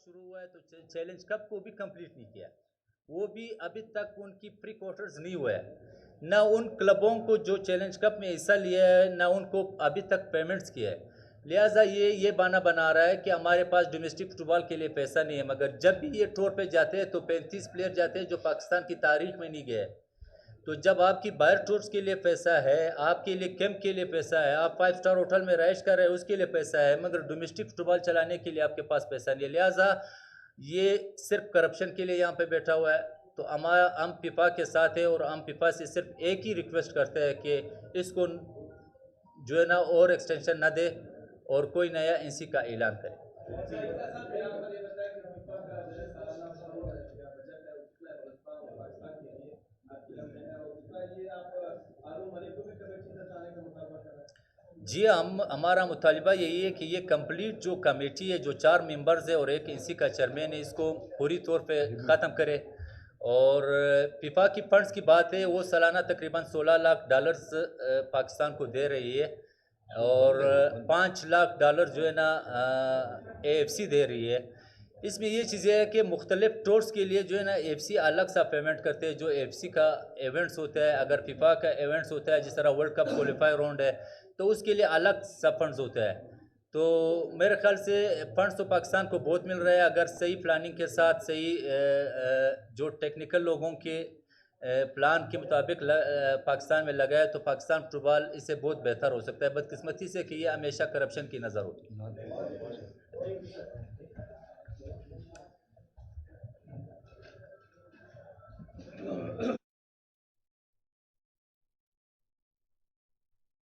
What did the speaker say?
शुरू हुआ है तो चैलेंज कप को भी कंप्लीट नहीं किया, वो भी अभी तक उनकी प्री क्वार्टर्स नहीं हुआ है। ना उन क्लबों को जो चैलेंज कप में हिस्सा लिया है ना उनको अभी तक पेमेंट्स किया है। लिहाजा ये बहाना बना रहा है कि हमारे पास डोमेस्टिक फुटबॉल के लिए पैसा नहीं है, मगर जब भी ये टूर पे जाते हैं तो 35 प्लेयर जाते हैं जो पाकिस्तान की तारीख में नहीं गए। तो जब आपकी बाहर टूर्स के लिए पैसा है, आपके लिए कैंप के लिए पैसा है, आप 5 स्टार होटल में रहाइश कर रहे हैं उसके लिए पैसा है, मगर डोमेस्टिक फुटबॉल चलाने के लिए आपके पास पैसा नहीं है। लिहाजा ये सिर्फ करप्शन के लिए यहाँ पे बैठा हुआ है। तो हम पिपा के साथ है और हम पिपा से सिर्फ एक ही रिक्वेस्ट करते हैं कि इसको जो है ना और एक्सटेंशन ना दे और कोई नया एनसी का ऐलान करे। जी हमारा मुतालिबा यही है कि ये कंप्लीट जो कमेटी है, जो 4 मेंबर्स है और एक एनसी का चेयरमैन है, इसको पूरी तौर पे ख़त्म करे। और फीफा की फंड्स की बात है, वो सालाना तकरीबन $16 लाख पाकिस्तान को दे रही है और $5 लाख जो है ना एएफसी दे रही है। इसमें ये चीज़ें है कि मुख्तलिफ टूर्स के लिए जो है ना एएफसी अलग सा पेमेंट करते हैं। जो एएफसी का इवेंट्स होता है, अगर फीफा का इवेंट्स होता है जिस तरह वर्ल्ड कप क्वालिफायर राउंड है, तो उसके लिए अलग सा फंड्स होता है। तो मेरे ख्याल से फंड्स तो पाकिस्तान को बहुत मिल रहा है। अगर सही प्लानिंग के साथ सही जो टेक्निकल लोगों के प्लान के मुताबिक पाकिस्तान में लगाए तो पाकिस्तान फुटबॉल इससे बहुत बेहतर हो सकता है। बदकिस्मती से कि ये हमेशा करप्शन की नज़र होती है।